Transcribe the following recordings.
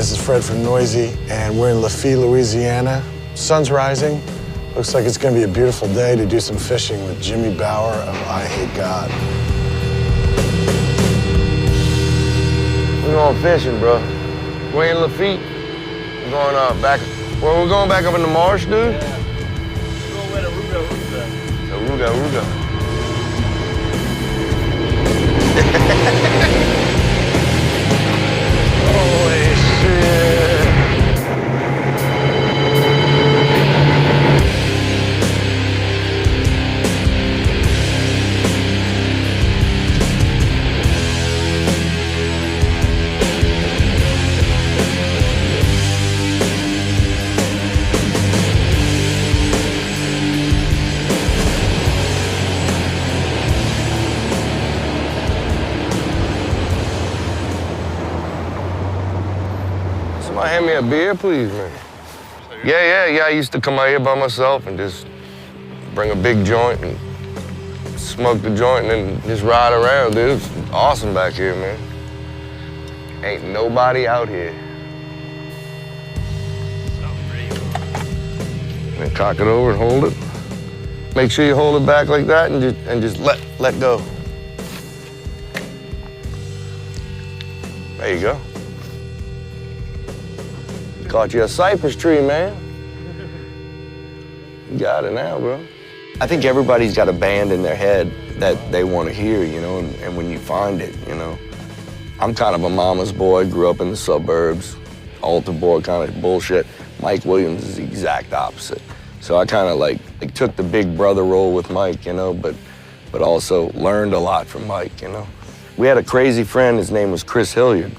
this is Fred from Noisy, and we're in Lafitte, Louisiana. Sun's rising. Looks like it's gonna be a beautiful day to do some fishing with Jimmy Bauer of I Hate God. We're going fishing, bro. We're in Lafitte. We're going back. Well, we're going back up in the marsh, dude. Yeah. We're going where the Ruga. Ruga. Holy shit. Somebody hand me a beer, please, man. Yeah. I used to come out here by myself and just bring a big joint and smoke the joint and then just ride around, dude. It's awesome back here, man. Ain't nobody out here. And cock it over and hold it. Make sure you hold it back like that and just let go. There you go. Caught you a cypress tree, man. You got it now, bro. I think everybody's got a band in their head that they want to hear, you know, and when you find it, you know. I'm kind of a mama's boy, grew up in the suburbs, altar boy kind of bullshit. Mike Williams is the exact opposite. So I kind of like took the big brother role with Mike, you know, but also learned a lot from Mike, you know. We had a crazy friend, his name was Chris Hilliard.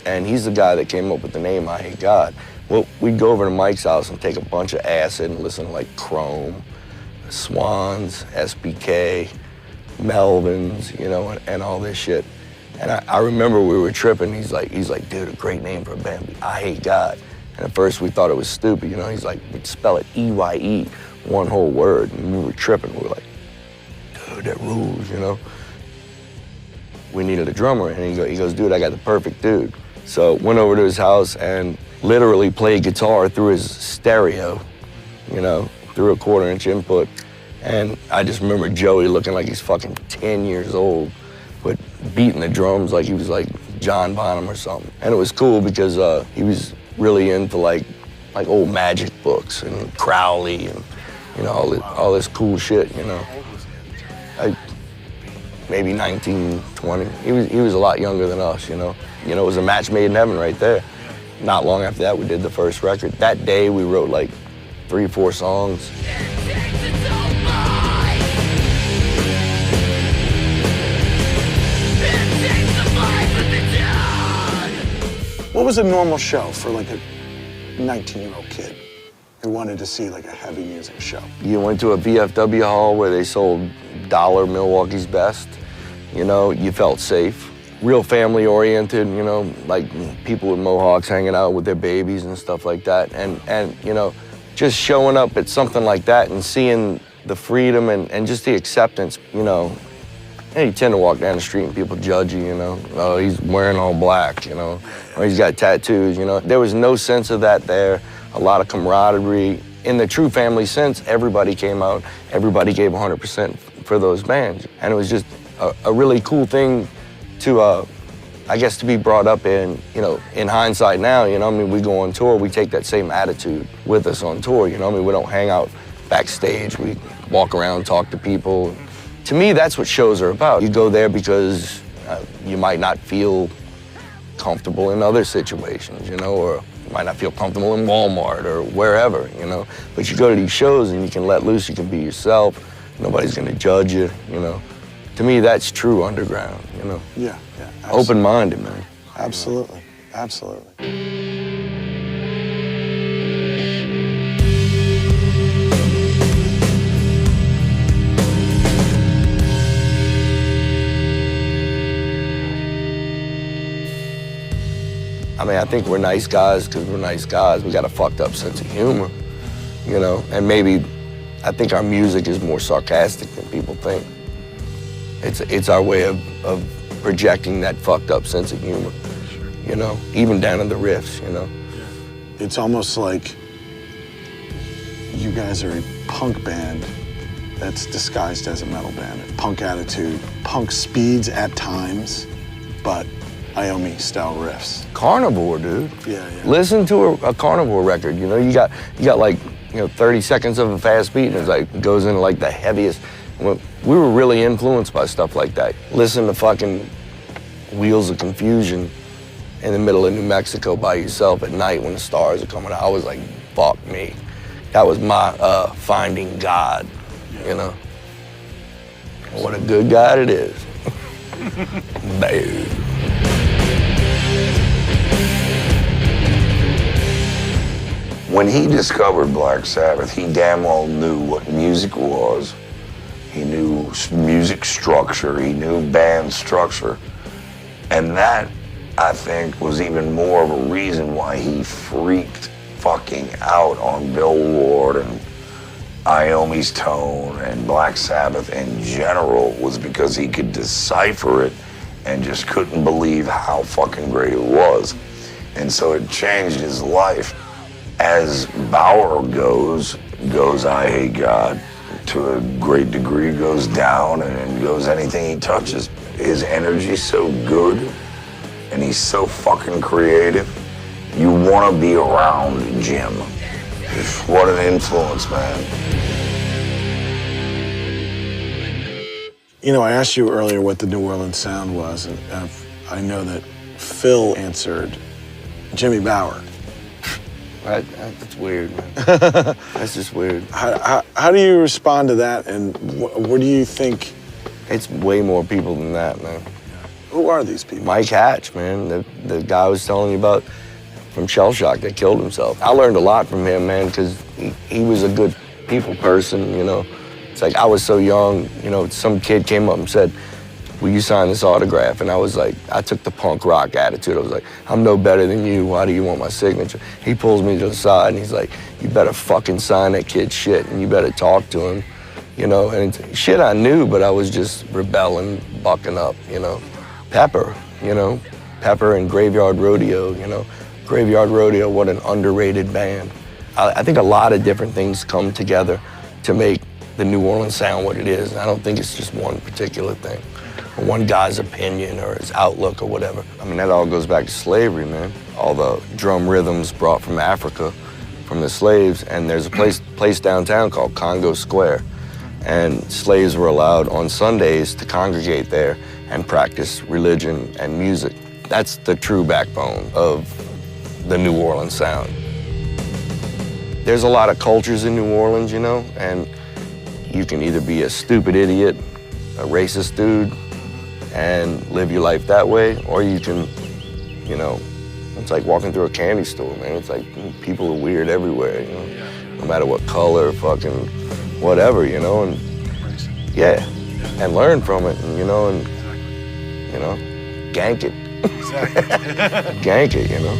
And he's the guy that came up with the name I Hate God. Well, we'd go over to Mike's house and take a bunch of acid and listen to like Chrome, Swans, SBK, Melvins, you know, and all this shit. And I remember we were tripping. He's like, dude, a great name for a band, I Hate God. And at first we thought it was stupid, you know. He's like, we'd spell it E-Y-E, one whole word. And we were tripping. We were like, dude, that rules, you know. We needed a drummer, and he goes, dude, I got the perfect dude. So went over to his house and literally played guitar through his stereo, you know, through a 1/4-inch input. And I just remember Joey looking like he's fucking 10 years old, but beating the drums like he was like John Bonham or something. And it was cool because he was really into like old magic books and Crowley and, you know, all this cool shit, you know. Maybe 19, 20. He was a lot younger than us, you know. You know, it was a match made in heaven right there. Not long after that, we did the first record. That day, we wrote like 3 or 4 songs. What was a normal show for like a 19-year-old kid who wanted to see like a heavy music show? You went to a VFW hall where they sold Dollar Milwaukee's Best. You know, you felt safe. Real family-oriented, you know, like people with mohawks hanging out with their babies and stuff like that. And you know, just showing up at something like that and seeing the freedom and just the acceptance, you know. And you tend to walk down the street and people judge you, you know. Oh, he's wearing all black, you know. Or he's got tattoos, you know. There was no sense of that there. A lot of camaraderie. In the true family sense, everybody came out, everybody gave 100% for those bands. And it was just a really cool thing to, I guess, to be brought up in, you know, in hindsight now, you know. I mean, we go on tour, we take that same attitude with us on tour, you know. I mean, we don't hang out backstage, we walk around, talk to people. To me, that's what shows are about. You go there because you might not feel comfortable in other situations, you know, or you might not feel comfortable in Walmart or wherever, you know. But you go to these shows and you can let loose, you can be yourself. Nobody's gonna judge you, you know. To me, that's true underground, you know. Yeah. Open-minded, man. Absolutely. I mean, I think we're nice guys because we're nice guys. We got a fucked up sense of humor, you know, and maybe I think our music is more sarcastic than people think. It's our way of projecting that fucked up sense of humor. you know, even down to the riffs, you know. It's almost like you guys are a punk band that's disguised as a metal band. Punk attitude, punk speeds at times, but Iommi-style riffs. Carnivore, dude. Yeah. Listen to a Carnivore record, you know, you got like, 30 seconds of a fast beat and it's like, goes into like the heaviest. We were really influenced by stuff like that. Listen to fucking Wheels of Confusion in the middle of New Mexico by yourself at night when the stars are coming out. I was like, fuck me. That was my finding God, you know. What a good God it is. Boo. When he discovered Black Sabbath, he damn well knew what music was. He knew music structure, he knew band structure. And that, I think, was even more of a reason why he freaked fucking out on Bill Ward and Iommi's Tone and Black Sabbath in general, was because he could decipher it and just couldn't believe how fucking great it was. And so it changed his life. As Bauer goes I Hate God, to a great degree goes down, and then goes anything he touches. His energy's so good, and he's so fucking creative. You want to be around Jim. What an influence, man. You know, I asked you earlier what the New Orleans sound was, and I know that Phil answered Jimmy Bauer. That's weird, man. That's just weird. How do you respond to that, and what do you think? It's way more people than that, man. Who are these people? Mike Hatch, man, the guy I was telling you about from Shell Shock that killed himself. I learned a lot from him, man, because he was a good people person, you know. It's like I was so young, you know, some kid came up and said, will you sign this autograph? And I was like, I took the punk rock attitude. I was like, I'm no better than you. Why do you want my signature? He pulls me to the side and he's like, you better fucking sign that kid's shit and you better talk to him, you know? And it's shit I knew, but I was just rebelling, bucking up, you know? Pepper, you know? Pepper and Graveyard Rodeo, you know? Graveyard Rodeo, what an underrated band. I think a lot of different things come together to make the New Orleans sound what it is. And I don't think it's just one particular thing. Or one guy's opinion or his outlook or whatever. I mean, that all goes back to slavery, man. All the drum rhythms brought from Africa, from the slaves, and there's a place downtown called Congo Square. And slaves were allowed on Sundays to congregate there and practice religion and music. That's the true backbone of the New Orleans sound. There's a lot of cultures in New Orleans, you know, and you can either be a stupid idiot, a racist dude, and live your life that way, or you can, you know, it's like walking through a candy store, man. It's like people are weird everywhere, you know, no matter what color, fucking whatever, you know, and yeah, and learn from it, and, you know, gank it. Exactly. Gank it, you know.